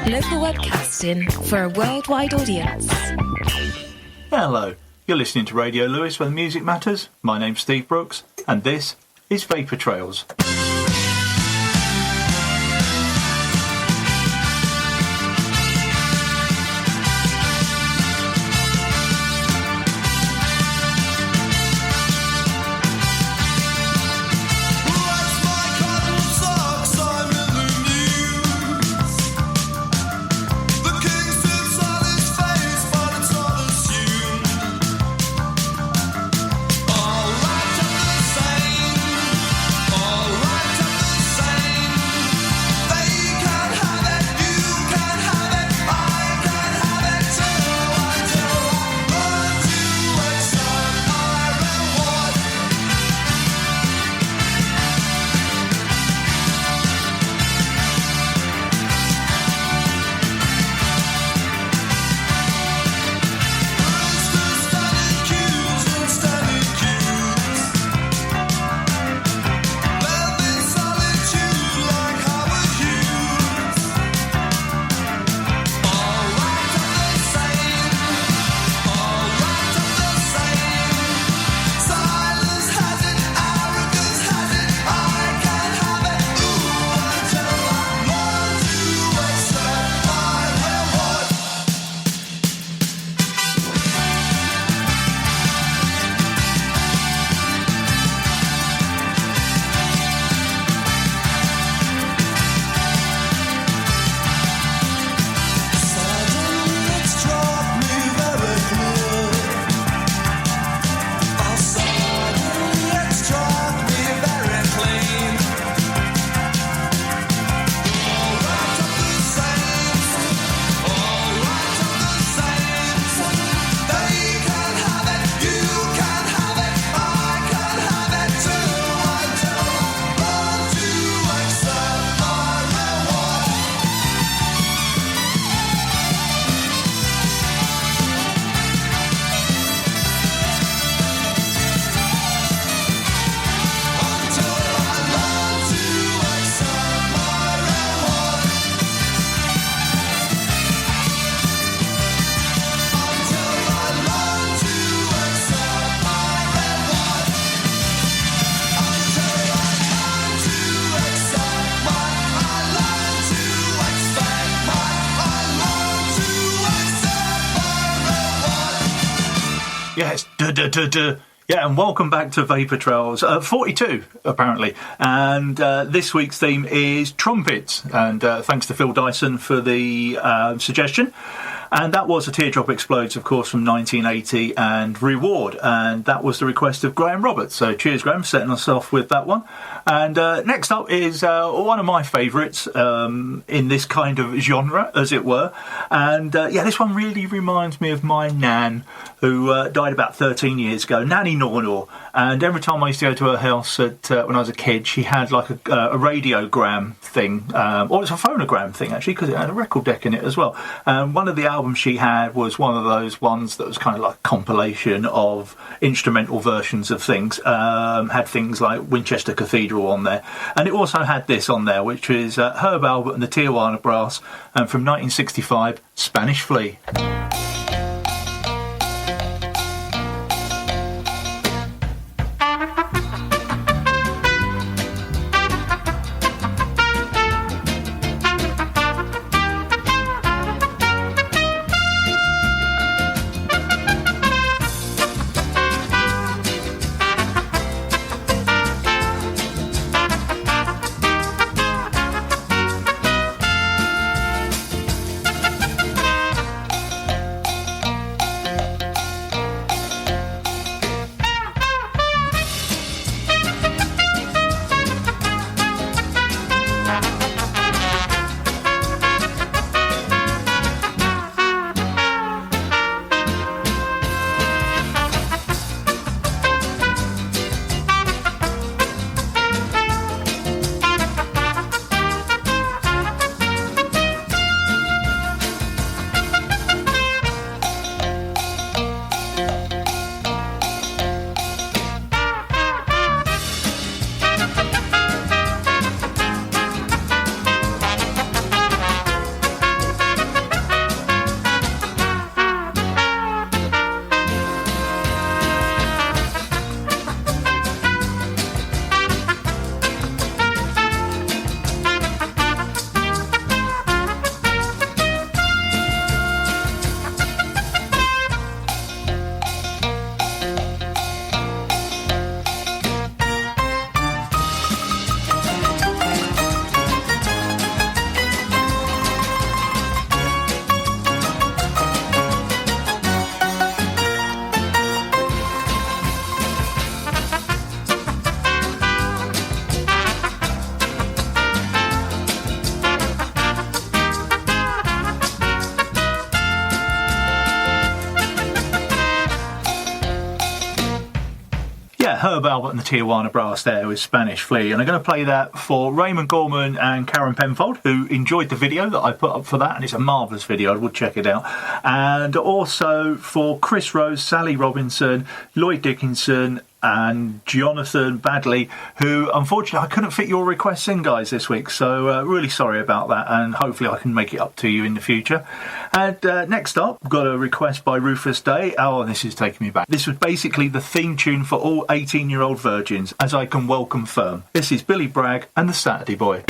Local webcasting for a worldwide audience. Hello, you're listening to Radio Lewis where the music matters. My name's Steve Brooks and this is Vapour Trails. Yes, yeah, and welcome back to Vapour Trails 42, apparently. And this week's theme is Trumpets. And thanks to Phil Dyson for the suggestion. And that was A Teardrop Explodes, of course, from 1980 and Reward. And that was the request of Graham Roberts. So cheers, Graham, for setting us off with that one. And next up is one of my favourites in this kind of genre, as it were. And yeah, this one really reminds me of my nan, who died about 13 years ago, Nanny Nornor. And every time I used to go to her house when I was a kid, she had like a radiogram thing, or it's a phonogram thing, actually, because it had a record deck in it as well. And one of the albums she had was one of those ones that was kind of like a compilation of instrumental versions of things. Had things like Winchester Cathedral on there. And it also had this on there, which is Herb Albert and the Tijuana Brass, and from 1965, Spanish Flea. Herb Albert and the Tijuana Brass there with Spanish Flea. And I'm going to play that for Raymond Gorman and Karen Penfold, who enjoyed the video that I put up for that, and it's a marvellous video. I would check it out. And also for Chris Rose, Sally Robinson, Lloyd Dickinson, and Jonathan Badley, who unfortunately I couldn't fit your requests in, guys, this week, so really sorry about that, and hopefully I can make it up to you in the future. And next up, we've got a request by Rufus Day. Oh, this is taking me back. This was basically the theme tune for all 18-year-old virgins, as I can well confirm. This is Billy Bragg and the Saturday Boy.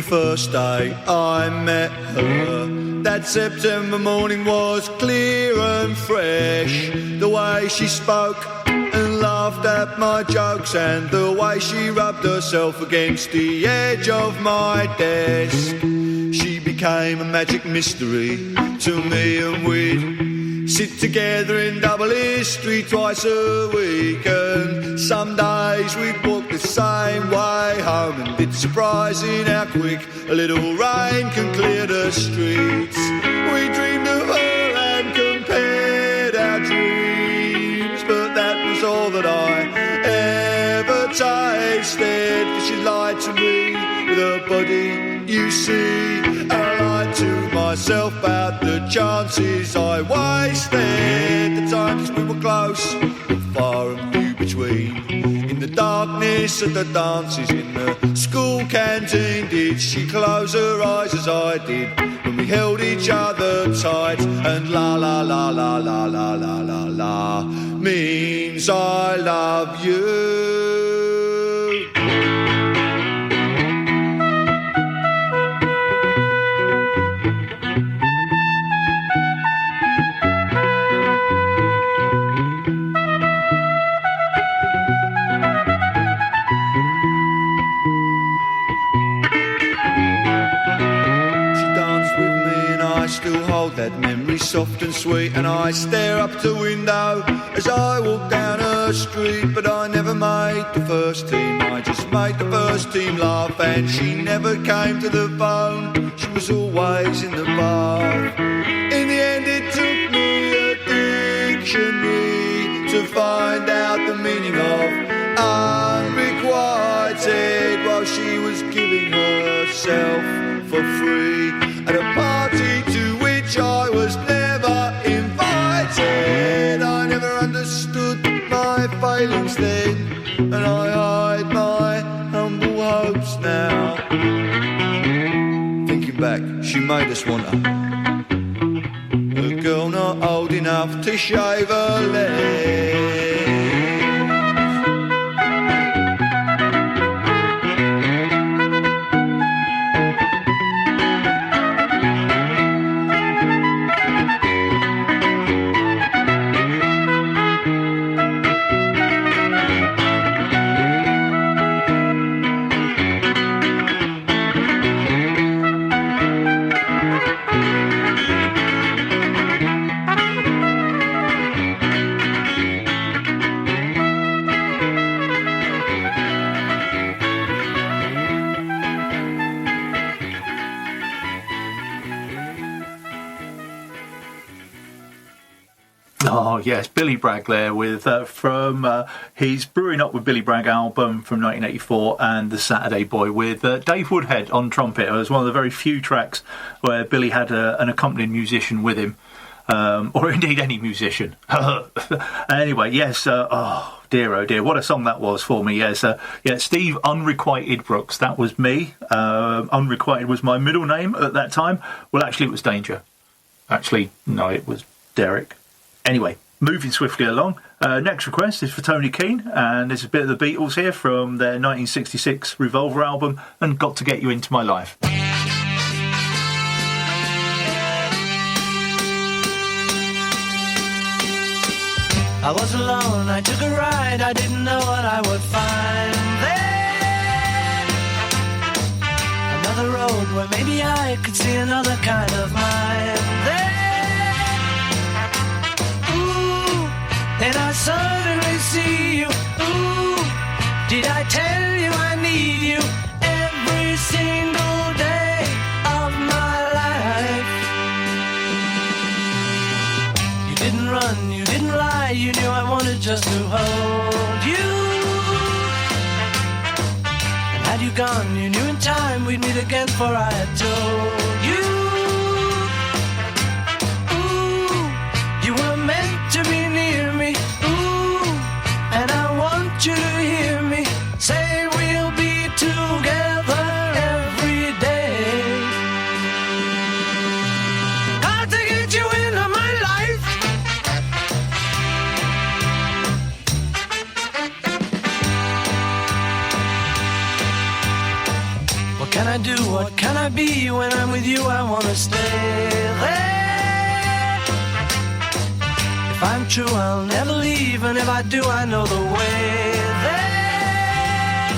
First day I met her, that September morning was clear and fresh. The way she spoke and laughed at my jokes, and the way she rubbed herself against the edge of my desk. She became a magic mystery to me, and we'd sit together in double history twice a week. And some days we'd walk the same way home, and it's surprising how quick a little rain can clear the streets. We dreamed of her and compared our dreams, but that was all that I ever tasted. For she lied to me with her body, you see. I lied to myself about the chances I wasted. The times we were close, but far and few between. In the darkness of the dances in the school canteen, did she close her eyes as I did when we held each other tight? And la la la la la la la la la means I love you. That memory soft and sweet, and I stare up the window as I walk down her street. But I never made the first team, I just made the first team laugh. And she never came to the phone, she was always in the bar. In the end it took me a dictionary to find out the meaning of unrequited, while she was giving herself for free at a party to which I was never invited. I never understood my failings then, and I hide my humble hopes now. Thinking back, she made us want her, a girl not old enough to shave her legs. Oh yes, Billy Bragg there with from his Brewing Up with Billy Bragg album from 1984, and The Saturday Boy with Dave Woodhead on trumpet. It was one of the very few tracks where Billy had an accompanying musician with him, or indeed any musician. Anyway, yes. Oh dear, what a song that was for me. Yes, Steve Unrequited Brooks. That was me. Unrequited was my middle name at that time. Well, actually, it was Danger. Actually, no, it was Derek. Anyway, moving swiftly along. Next request is for Tony Keane, and there's a bit of the Beatles here from their 1966 Revolver album, and Got to Get You Into My Life. I was alone, I took a ride, I didn't know what I would find there. Another road where maybe I could see another kind of mind there. then I suddenly see you. Ooh, did I tell you I need you every single day of my life? You didn't run, you didn't lie, you knew I wanted just to hold you. And had you gone, you knew in time we'd meet again, for I had told you. Ooh, you were meant to be near me. Ooh, and I want you to hear me say we'll be together every day. Got to get you into my life. What can I do? What can I be? When I'm with you, I wanna stay there. If I'm true, I'll never leave, and if I do, I know the way there.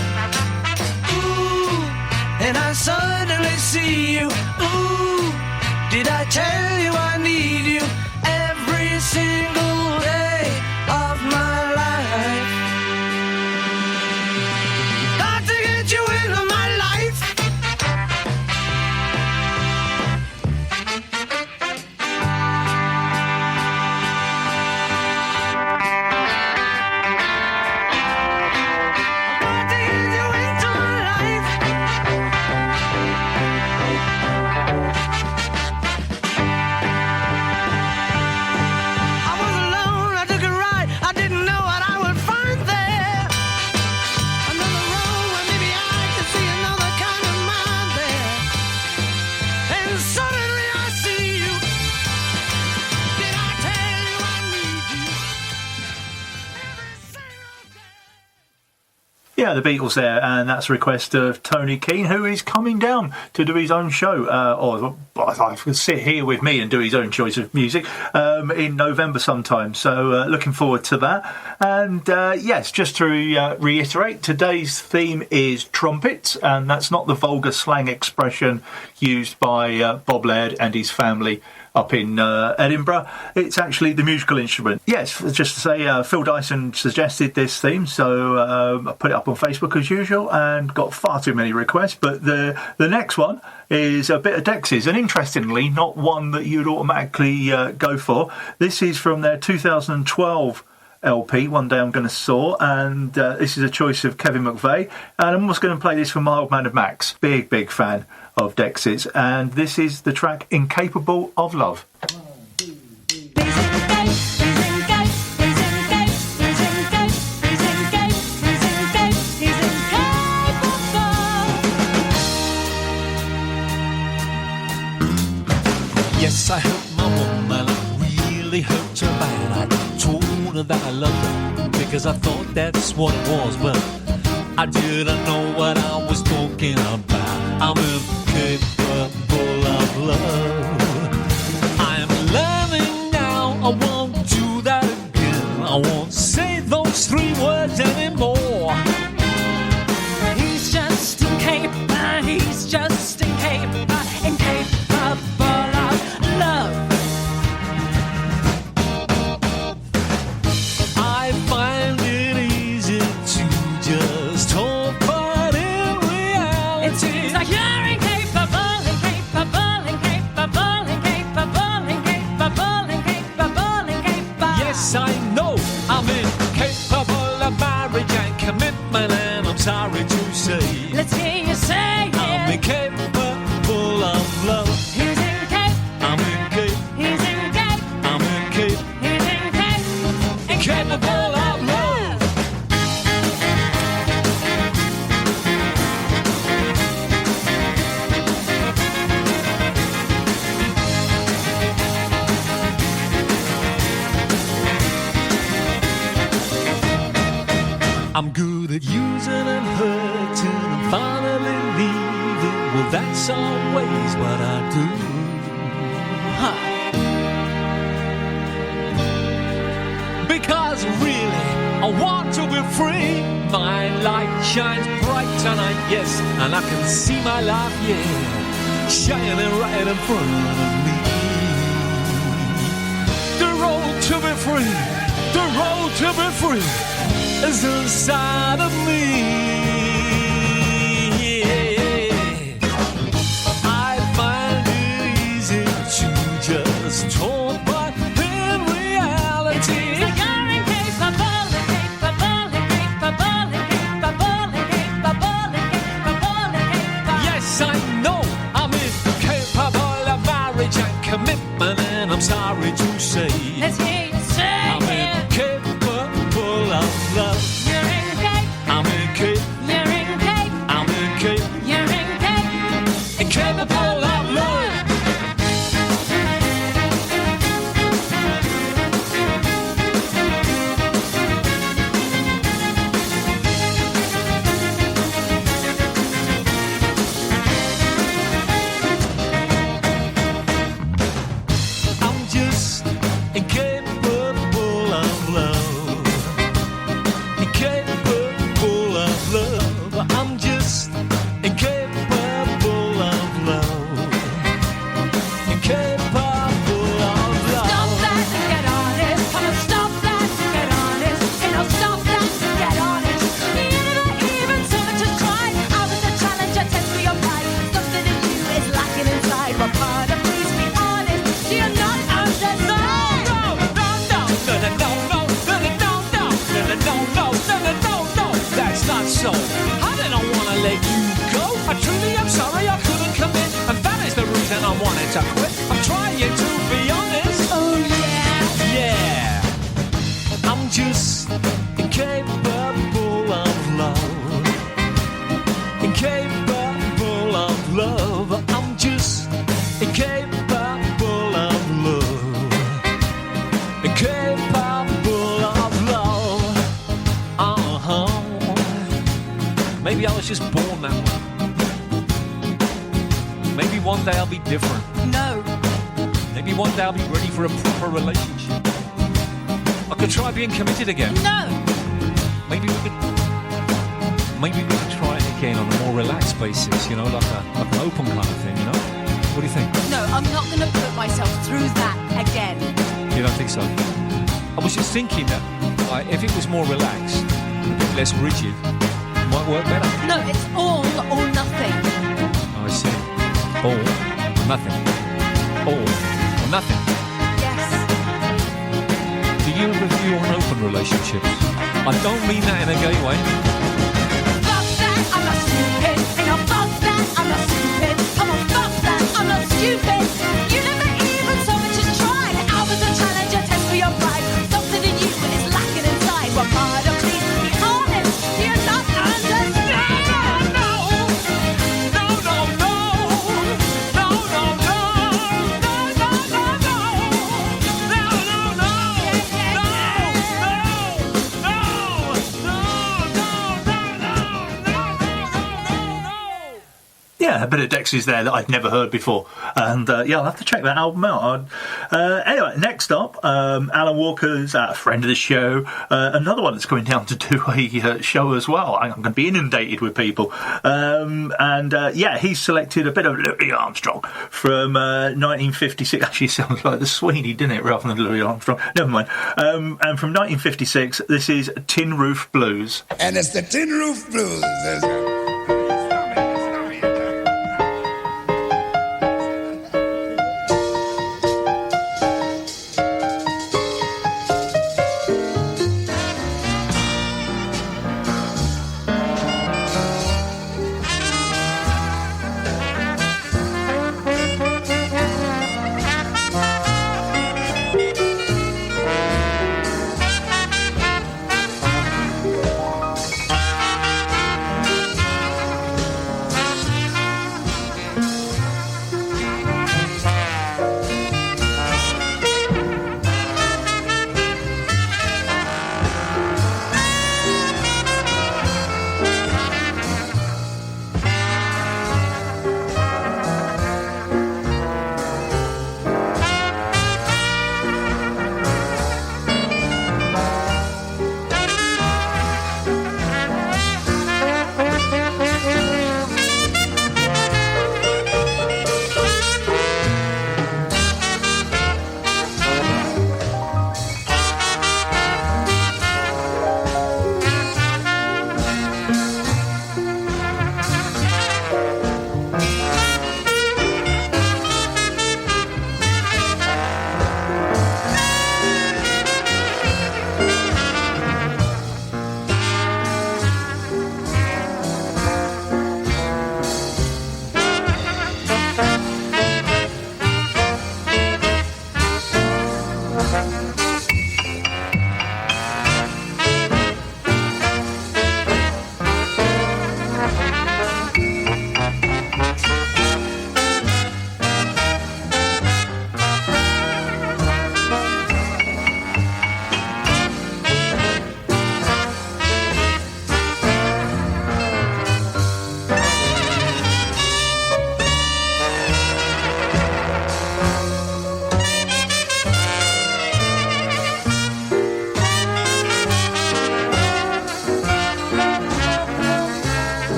Ooh, and I suddenly see you. Ooh, did I tell you I need you every single day of my life? Got to get you into my life. Got to get you into my life. I was alone, I took a ride, I didn't know what I would find there. Another road where maybe I could see another kind of mind there. And suddenly I see you. Did I tell you I need you every single day? Yeah, the Beatles there, and that's a request of Tony Keane, who is coming down to do his own show, or I could sit here with me and do his own choice of music in November sometime. So looking forward to that. And yes, just to reiterate, today's theme is trumpets, and that's not the vulgar slang expression used by Bob Laird and his family up in Edinburgh. It's actually the musical instrument. Yes, just to say, Phil Dyson suggested this theme, so I put it up on Facebook as usual and got far too many requests. But the next one is a bit of Dexys, and interestingly, not one that you'd automatically go for. This is from their 2012 LP, One Day I'm Gonna Soar, and this is a choice of Kevin McVeigh, and I'm also going to play this for my old man of Max. Big fan of Dexys, and this is the track Incapable of Love. Yes, I hurt my woman, I really hurt her bad. I told her that I loved her because I thought that's what it was, but I didn't know what I was talking about. I'm incapable of love. I'm learning now, I won't do that again. I won't say those three words anymore. He's just incapable, he's just incapable, incapable of love. I find it easy to just talk, but in reality It seems like you're incapable, incapable, incapable, incapable, incapable, incapable, incapable. yes, I know I'm incapable of marriage and commitment, and I'm sorry to say Let's hear you say I'm it. incapable of love. He's incapable, I'm incapable, he's incapable, I'm incapable, he's incapable, incapable of love. I'm good at using and hurting and finally leaving. Well, that's always what I do. Because really, I want to be free. My light shines bright tonight, yes, and I can see my life, yeah, shining right in front of me. The road to be free The road to be free is inside of me. I find it easy to just talk, but in reality, You're incapable, incapable, incapable, incapable, incapable, incapable, incapable. yes, I know I'm incapable of marriage and commitment, and I'm sorry to say Let's hear you say I'm it. incapable of love. You're incapable, I'm incapable. you're incapable, I'm incapable. you're incapable. Incapable of love. I'm just incapable of love. Incapable of love. I'm just incapable of love. Incapable of love. Stop that and get honest. Come on, stop that and get honest. And I'll stop that and get honest. You never even so much as tried. I was a challenge, a test for your pride. Something in you is lacking inside. What part of please be honest? You're not understand. No, that's not so. I didn't want to let you go. I truly am sorry I couldn't commit, and that is the reason I wanted to quit. I'm trying to be honest. Oh yeah. Yeah, I'm just incapable of love. Incapable of love. I'm just incapable of love. Incapable of love. Maybe I was just born that way. Maybe one day I'll be different. No. Maybe one day I'll be ready for a proper relationship. I could try being committed again. No. Maybe we could try it again on a more relaxed basis, you know, like an open kind of thing, you know? What do you think? No, I'm not going to put myself through that again. You don't think so? I was just thinking that if it was more relaxed, a bit less rigid, it might work better. No, it's all or nothing. I see. All or nothing. All or nothing. Yes. Do you review on open relationships? I don't mean that in a gay way. Fuck that, I'm not stupid. And I'll fuck that, I'm not stupid. Come on, fuck that, I'm not stupid. You never even so much as tried. I was a challenge, a test for your pride. Something in you is lacking inside. What part of please be honest? You're not understand. Yeah, a bit of Dexys there that I'd never heard before. And yeah, I'll have to check that album out. Anyway, next up, Alan Walker's a friend of the show. Another one that's coming down to do a show as well. I'm going to be inundated with people. Yeah, he's selected a bit of Louis Armstrong from 1956. Actually, sounds like the Sweeney, didn't it, rather than Louis Armstrong? Never mind. And from 1956, this is Tin Roof Blues. And it's the Tin Roof Blues.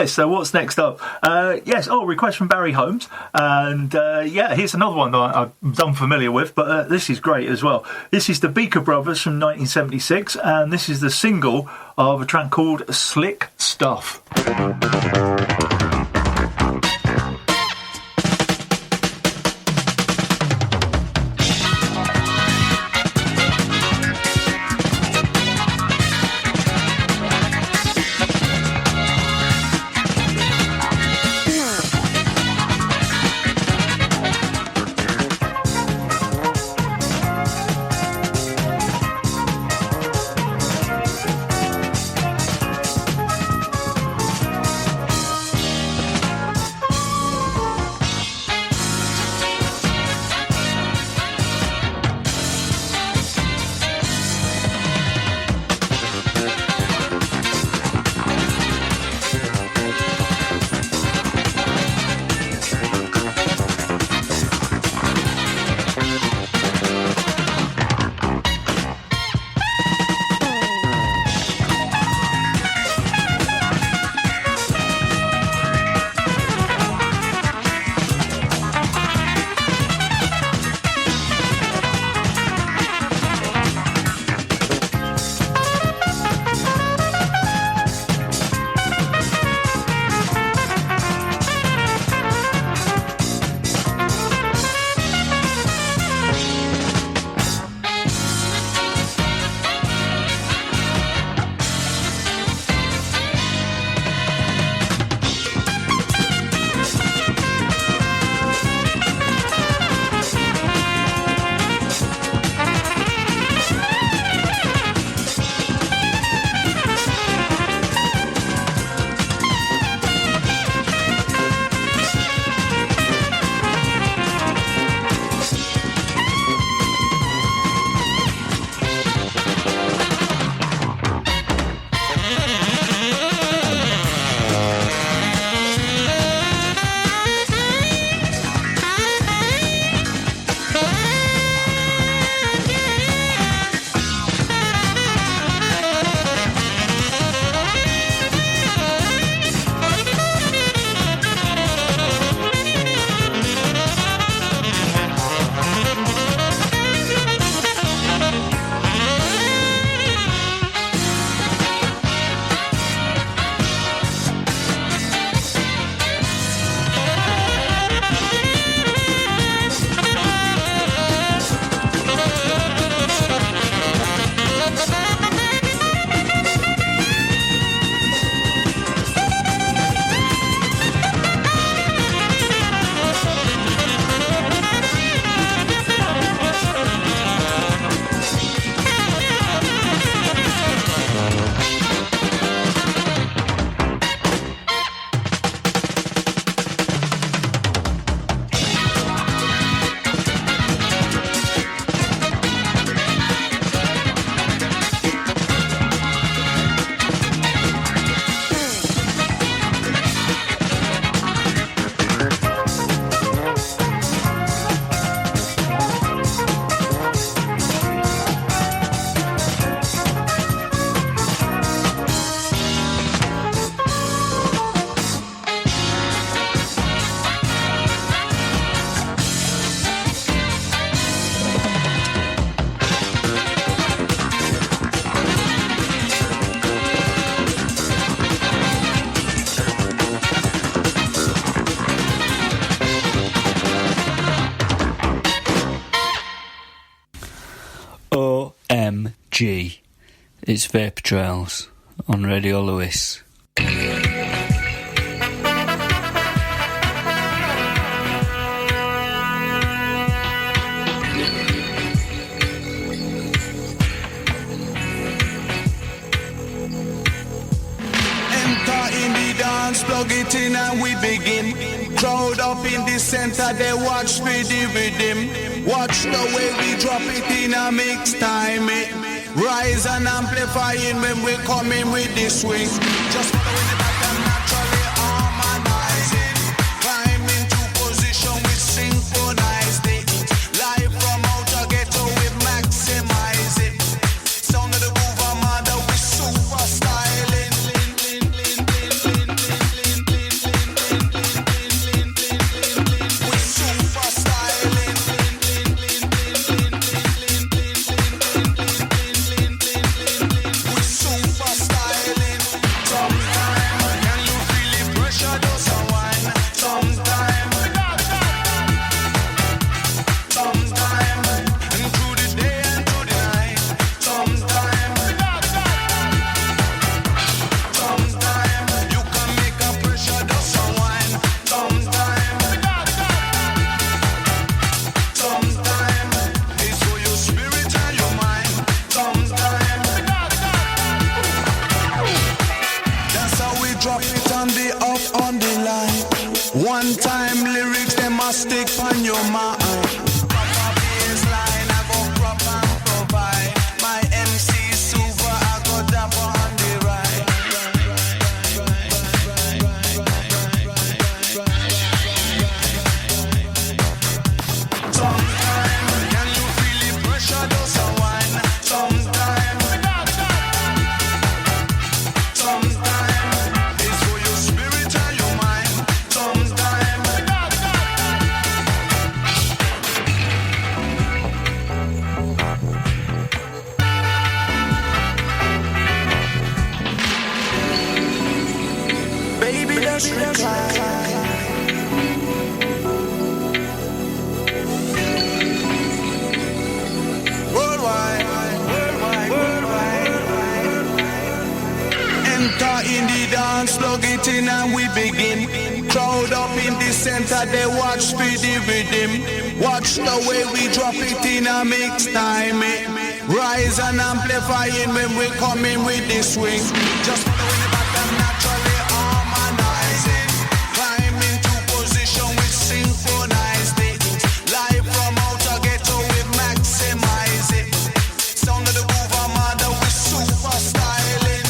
So what's next up? Request from Barry Holmes. And here's another one that I'm unfamiliar with, but this is great as well. This is the Beaker Brothers from 1976, and this is the single of a track called Slick Stuff. G. It's Vapour Trails on Radio Lewis. Plug it in and we begin. Crowd up in the center, they watch for the rhythm. Watch the way we drop it in a mix time. Rise and amplifying when we come in with the swing. Just following the pattern, naturally harmonizing. Climb into position, we synchronize it. Live from outer ghetto, we maximize it. Sound of the groove, mother, we super styling. One time lyrics, them must stick on your mind. Proper baseline, I go crop and provide. My MC super, I go dapper on the ride. Sometimes, can you feel the pressure does a wine? Sometimes, it's for your spirit and your mind. Sometimes, baby, let's recline. Worldwide. Enter in the dance, plug it in and we begin. Crowd up in the center, they watch for the rhythm. Watch the way we drop it in a mix time. Rise and amplifying when we come in with the swing. Just following the pattern, naturally harmonizing. Climb into position with synchronized it. Live from outer ghetto, we maximize it. Sound of the groove, Armada, we super styling.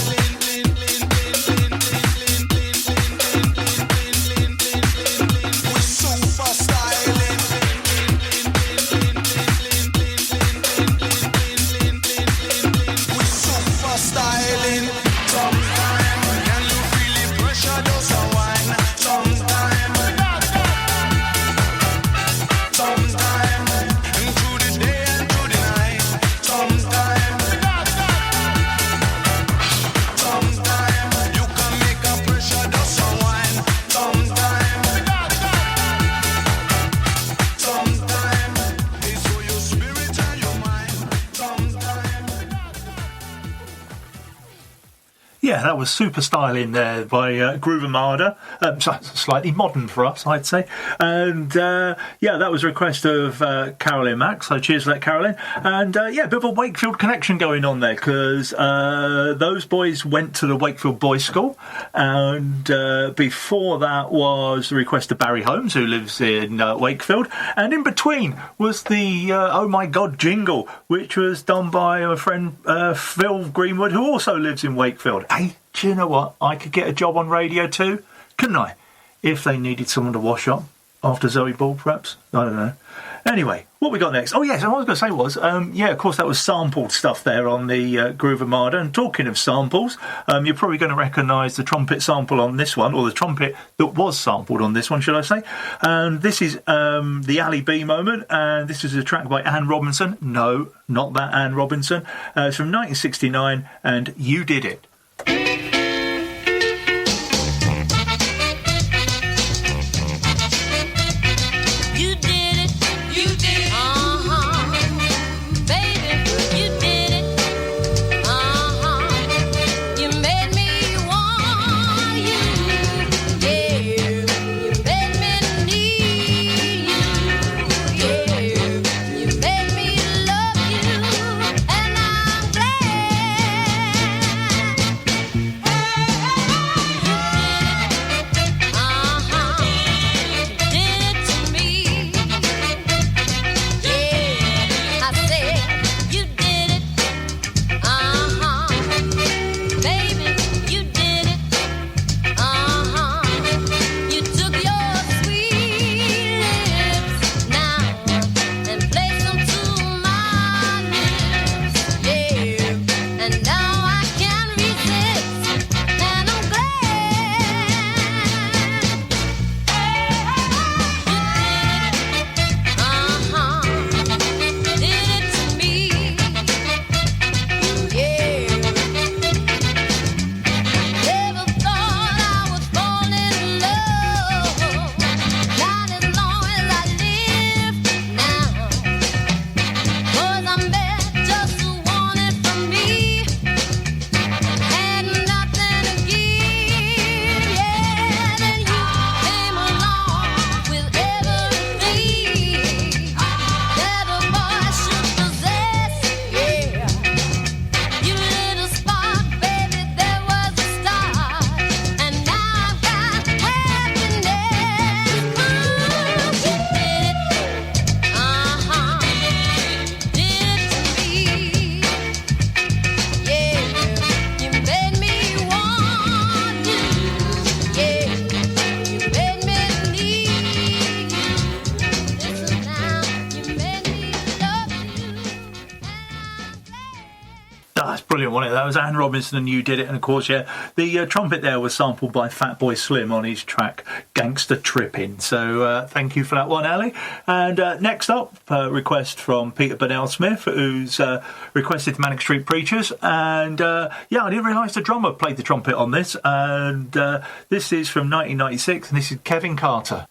We super styling. We super styling. Sometimes, can you feel the pressure does a wine? Sometimes, and through the day and through the night. Sometimes, you can make a pressure does a wine. Sometimes, it's for your spirit and your mind. Sometimes. Yeah, that was super styling there by Groove Armada. Slightly modern for us, I'd say. And yeah, that was a request of Carolyn Mack. So cheers for that, Carolyn. And yeah, a bit of a Wakefield connection going on there because those boys went to the Wakefield Boys School. And before that was the request of Barry Holmes, who lives in Wakefield. And in between was the Oh My God jingle, which was done by a friend, Phil Greenwood, who also lives in Wakefield. Hey, do you know what? I could get a job on radio too, couldn't I? If they needed someone to wash up after Zoe Ball, perhaps. I don't know. Anyway, what we got next? Oh, yes, what I was going to say was, yeah, of course, that was sampled stuff there on the Groove Armada. And talking of samples, you're probably going to recognise the trumpet sample on this one, or the trumpet that was sampled on this one, should I say. And this is the Ali B moment, and this is a track by Anne Robinson. No, not that Anne Robinson. It's from 1969, and You Did It. You did it. You did it. Baby, you did it. You made me want you. Yeah. You made me need you. Yeah. You made me love you. And I'm glad brilliant, wasn't it? That was Anne Robinson and You Did It. And of course, yeah, the trumpet there was sampled by Fatboy Slim on his track Gangster Trippin'. So thank you for that one, Ali. And next up, request from Peter Burnell Smith, who's requested Manic Street Preachers. And yeah, I didn't realise the drummer played the trumpet on this. And this is from 1996, and this is Kevin Carter.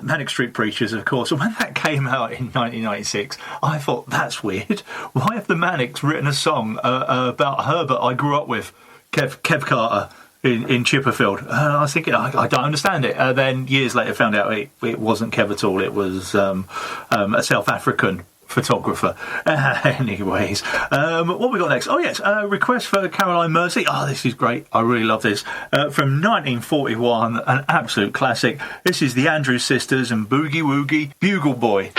Manic Street Preachers, of course. And when that came out in 1996, I thought, that's weird. Why have the Manics written a song about Herbert I grew up with, Kev Carter, in Chipperfield? And I was thinking, I don't understand it. Then years later, found out it wasn't Kev at all. It was a South African photographer. Anyways, what we got next? Oh yes, request for Caroline Mercy. Oh, this is great. I really love this. From 1941, an absolute classic. This is the Andrews Sisters and Boogie Woogie Bugle Boy.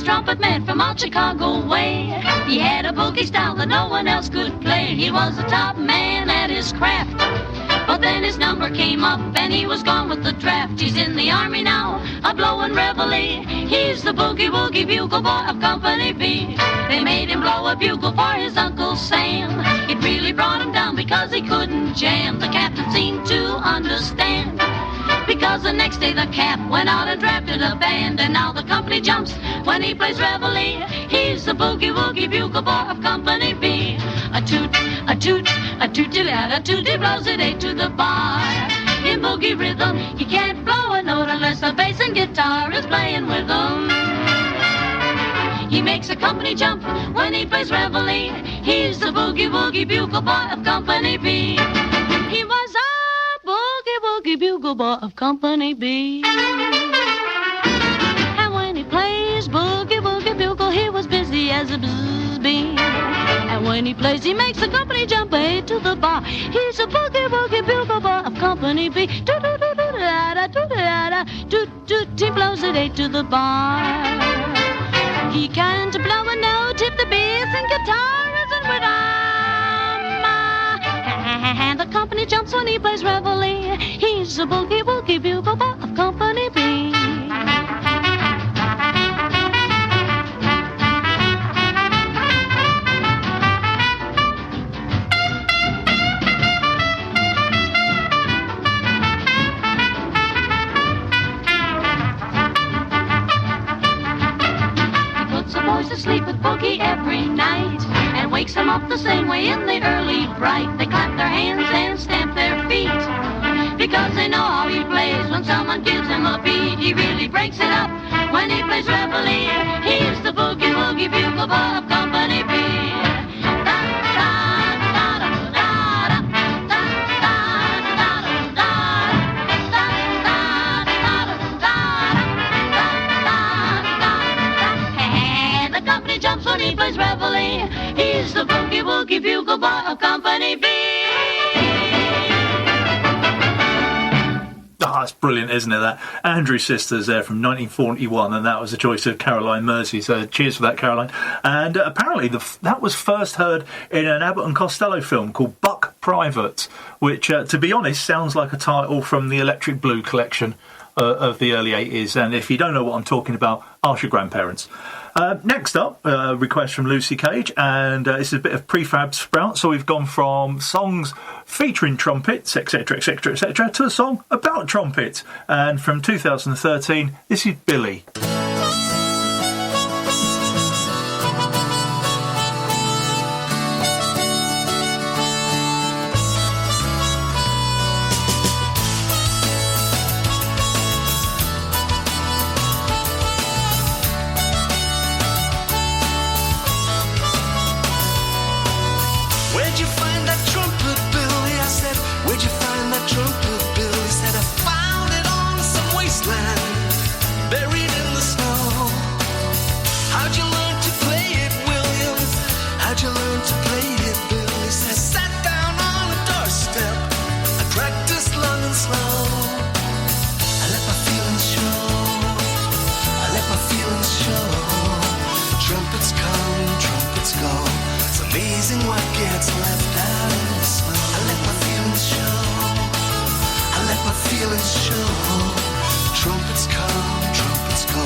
Trumpet man from out Chicago way. He had a boogie style that no one else could play. He was the top man at his craft. But then his number came up and he was gone with the draft. He's in the army now, a blowin' reveille. He's the boogie woogie bugle boy of Company B. They made him blow a bugle for his Uncle Sam. It really brought him down because he couldn't jam. The captain seemed to understand, because because the next day the cap went out and drafted a band, and now the company jumps when he plays reveille. He's the boogie-woogie bugle boy of Company B. A toot, a toot, a tooty-lad, a tooty blows it eight to the bar. In boogie rhythm, he can't blow a note unless the bass and guitar is playing with him. He makes a company jump when he plays reveille. He's the boogie-woogie bugle boy of Company B. He was a boogie-woogie bugle boy of Company B. And when he plays boogie-woogie bugle, he was busy as a bzzz bee. And when he plays, he makes the company jump eight to the bar. He's a boogie-woogie bugle boy of Company B. Do-do-do-do-da-da, do-da-da, do-do, he blows it eight to the bar. He can't blow a note if the bass and guitar isn't with him. And the company jumps when he plays reveille. He's a boogie-woogie bugle boy of Company B. To sleep with boogie every night and wakes them up the same way in the early bright. They clap their hands and stamp their feet because they know how he plays. When someone gives him a beat, he really breaks it up when he plays reveille. He's the boogie-woogie bugle boy of Company B. Jumps when he plays reveille. He's the boogie-woogie bugle boy of Company B. That's brilliant, isn't it? That Andrew Sisters there from 1941, and that was the choice of Caroline Mersey. So cheers for that, Caroline. And apparently that was first heard in an Abbott and Costello film called Buck Private, which, to be honest, sounds like a title from the Electric Blue collection of the early 80s. And if you don't know what I'm talking about, ask your grandparents. Next up, a request from Lucy Cage, and this is a bit of prefab sprout. So we've gone from songs featuring trumpets, etc., etc., etc., to a song about trumpets. And from 2013, this is Billy. Where'd you find that trumpet, Billy? I said, where'd you find that trumpet, Billy? He said, I found it on some wasteland, buried in the snow. How'd you learn to play it, William? How'd you learn to play it, Billy? He said, sat down on a doorstep, I practiced long and slow. I let my feelings show, I let my feelings show. Trumpets come, trumpets go. It's amazing what gets left out in the snow. I let my feelings show, I let my feelings show. Trumpets come, trumpets go.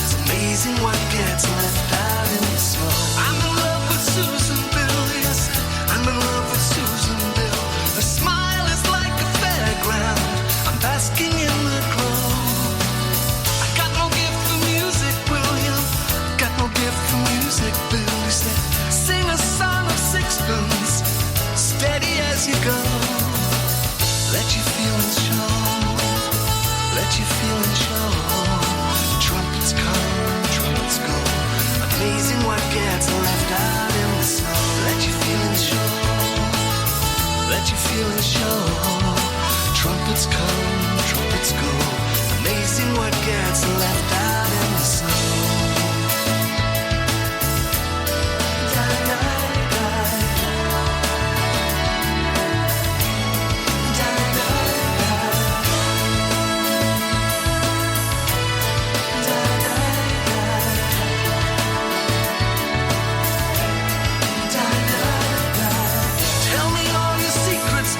It's amazing what gets left out in the snow. I'm in love with Susan Bill, yes, I'm in love with Susan Bill. Her smile is like a fairground, I'm basking in the glow. I got no gift for music, William, got no gift for music, Bill. He said, sing a song of sixpence, steady as you go. Let your feelings show, let your feelings show. Trumpets come, trumpets go. Amazing what gets left out in the snow. Let your feelings show, let your feelings show. Trumpets come, trumpets go. Amazing what gets left out in the snow. Tell me all your secrets,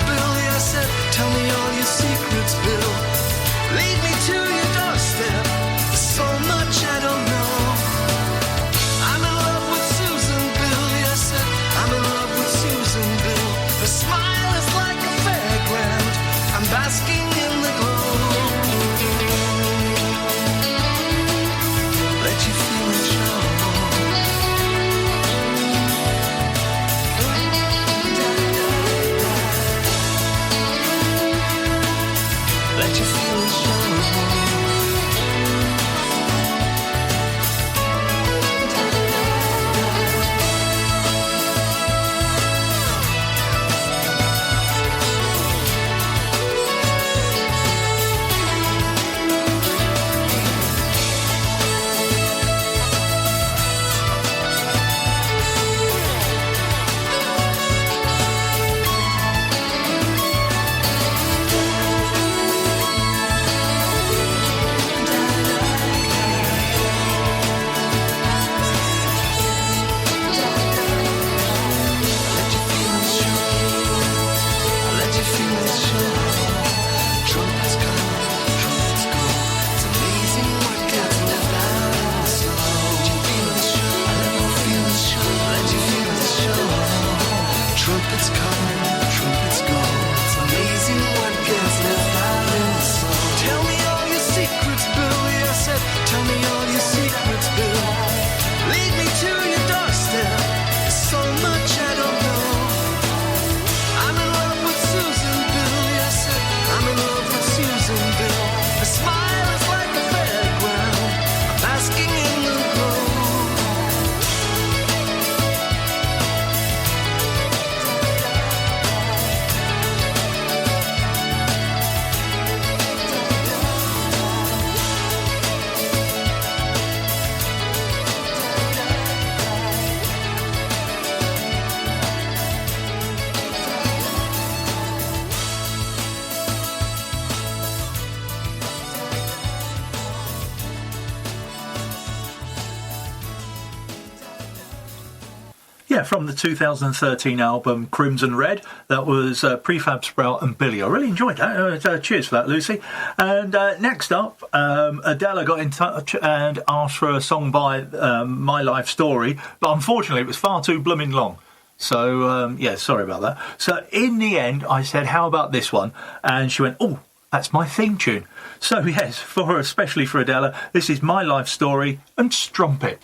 from the 2013 album Crimson Red. That was Prefab Sprout and Billy. I really enjoyed that. Cheers for that, Lucy. And next up, Adela got in touch and asked for a song by My Life Story, but unfortunately it was far too blooming long. So, sorry about that. So in the end, I said, how about this one? And she went, oh, that's my theme tune. So yes, especially for Adela, this is My Life Story and Strumpet.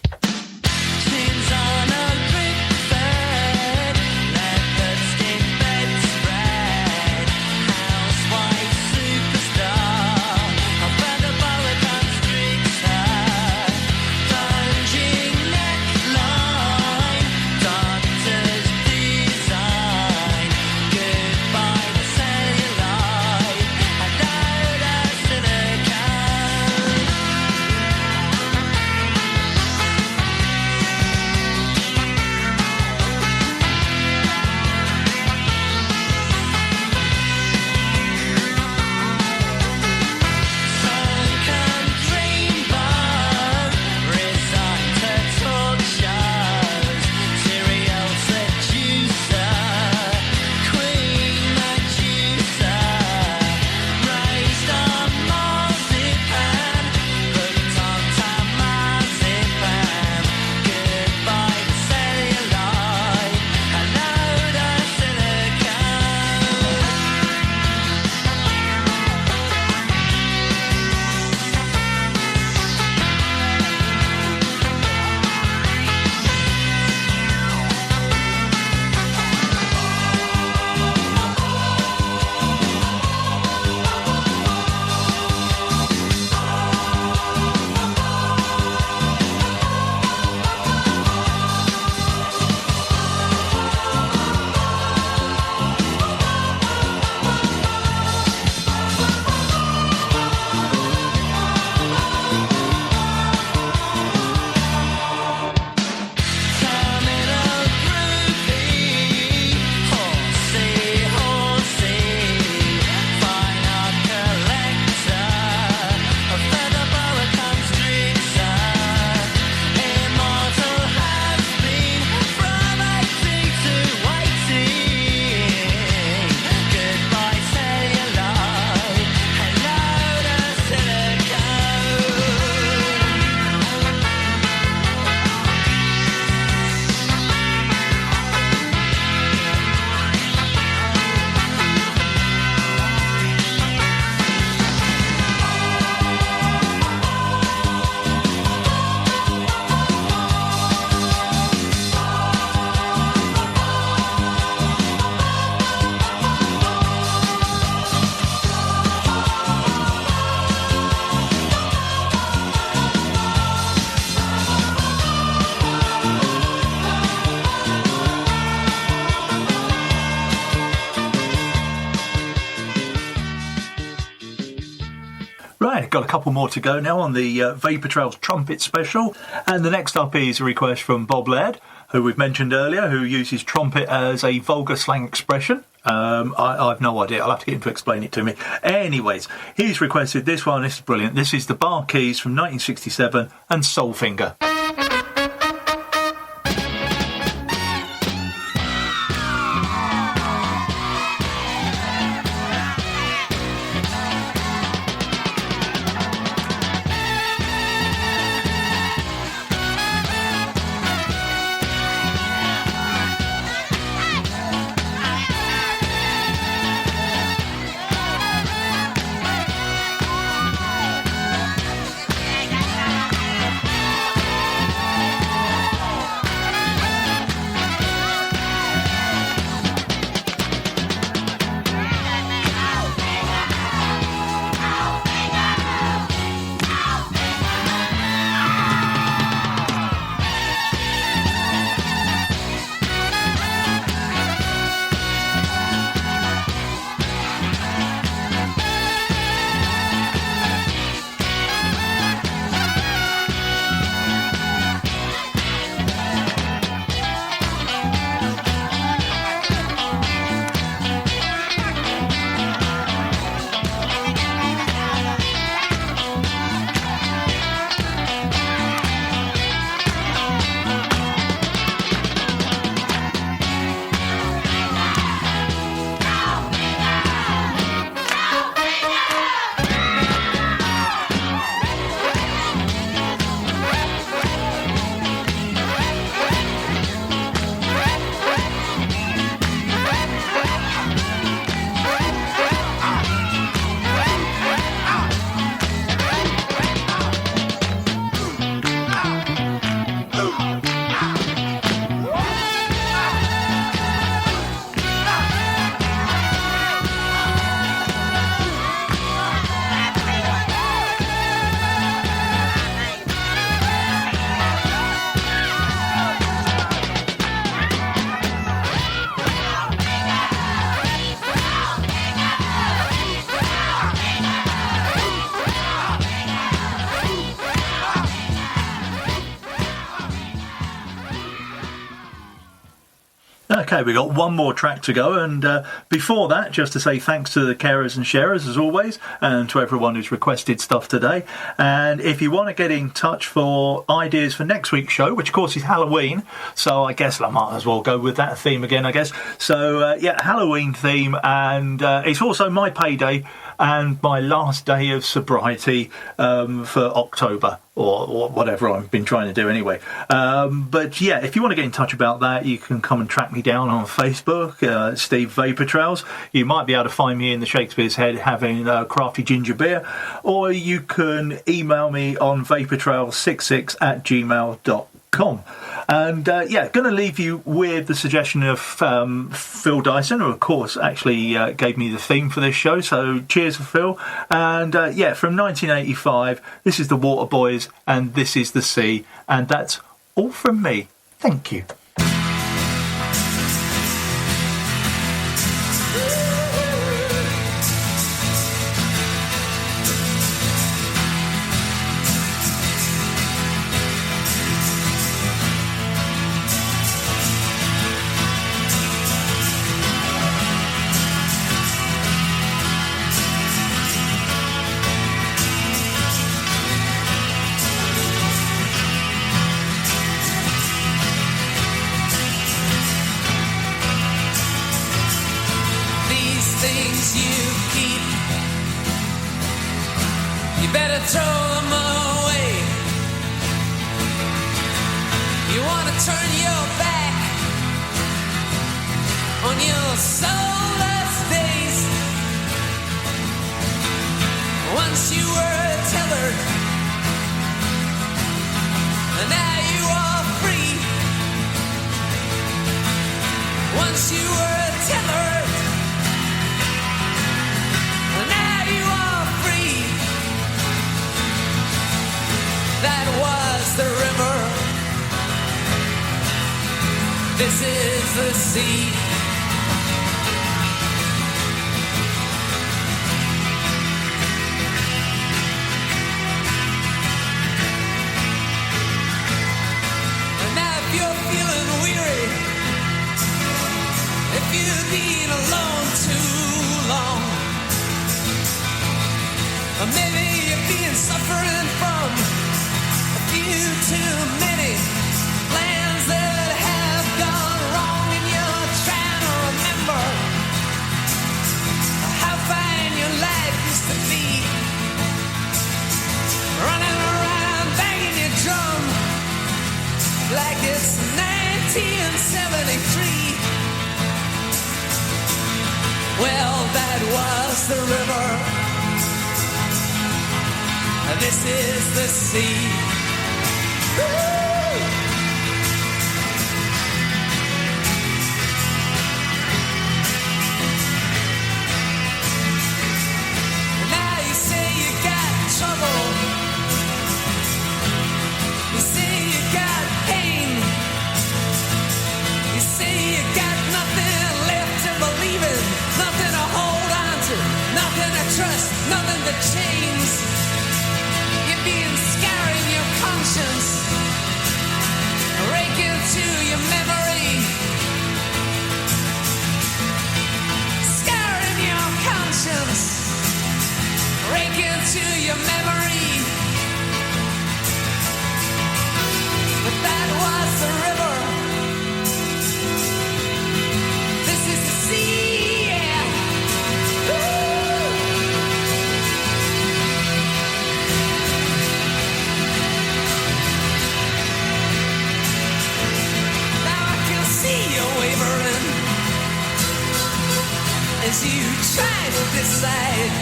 Right, got a couple more to go now on the Vapour Trails Trumpet special. And the next up is a request from Bob Laird, who we've mentioned earlier, who uses trumpet as a vulgar slang expression. I've no idea. I'll have to get him to explain it to me. Anyways, he's requested this one. This is brilliant. This is the Thebar-keys from 1967 and Soulfinger. Okay, we got one more track to go, and before that, just to say thanks to the carers and sharers as always, and to everyone who's requested stuff today. And if you want to get in touch for ideas for next week's show, which of course is Halloween, so I guess I might as well go with that theme again, I guess. So yeah, Halloween theme, and it's also my payday and my last day of sobriety for October, or whatever I've been trying to do anyway. But yeah, if you want to get in touch about that, you can come and track me down on Facebook, Steve Vapour Trails. You might be able to find me in the Shakespeare's Head having crafty ginger beer, or you can email me on vapourtrails66@gmail.com. And yeah, going to leave you with the suggestion of Phil Dyson, who of course actually gave me the theme for this show, so cheers for Phil. And yeah, from 1985, this is the Water Boys and This Is the Sea, and that's all from me. Thank you. This is the sea. And now if you're feeling weary, if you've been alone too long, or maybe you've been suffering from a few too many plans that have gone wrong, and you're trying to remember how fine your life used to be, running around banging your drum like it's 1973. Well, that was the river, this is the sea. Woo! Now you say you got trouble, you say you got pain, you say you got nothing left to believe in, nothing to hold on to, nothing to trust, nothing to change. You've been scarring your conscience, raking to your memory, scarring your conscience, raking to your memory. But that was the river, this is the sea, yeah. Woo! Now I can see you wavering as you try to decide.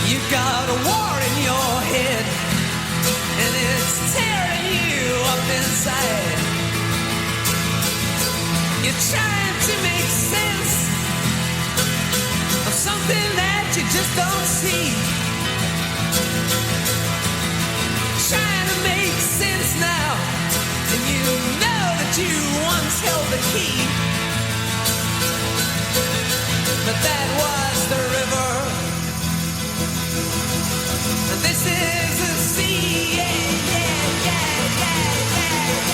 You got a war in your head, and it's tearing you up inside. You're trying to make sense of something that you just don't see. Trying to make sense now, and you know that you once held the key. But that was the river, and this is the sea, yeah, yeah, yeah, yeah, yeah, yeah.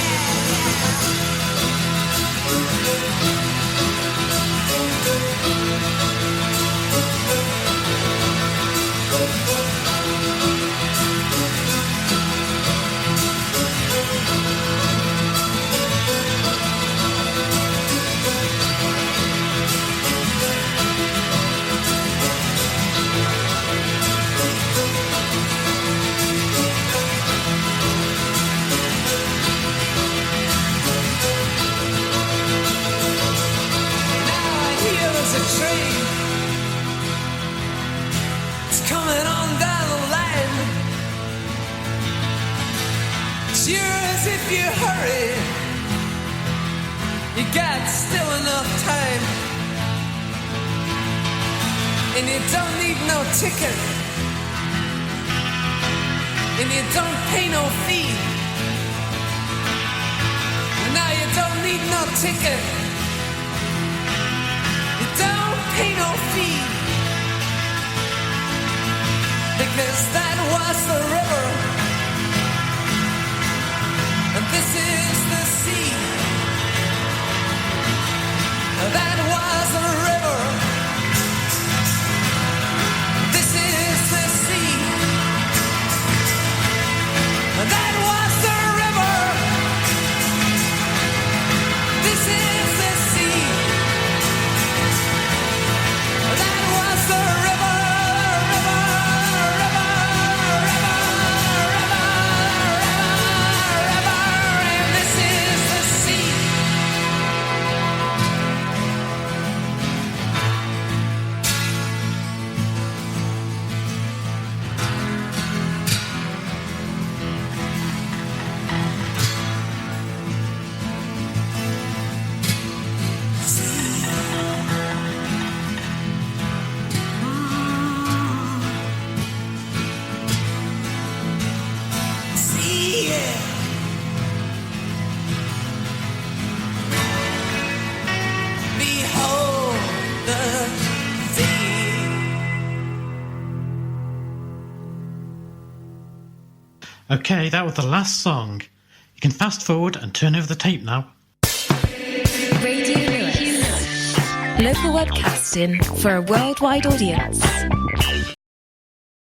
There's a train. It's coming on down the line. Sure as if you hurry, you got still enough time. And you don't need no ticket. And you don't pay no fee. Now you don't need no ticket. You don't pay no fee. Because that was the river. And this is the sea. That was the river. This is the sea. That was the river. This is the sea. That was the river, river, river, river, river, river, and this is the sea. See, yeah. Behold the sea. Okay, that was the last song. You can fast forward and turn over the tape now. Radio Lewis. Local webcasting for a worldwide audience.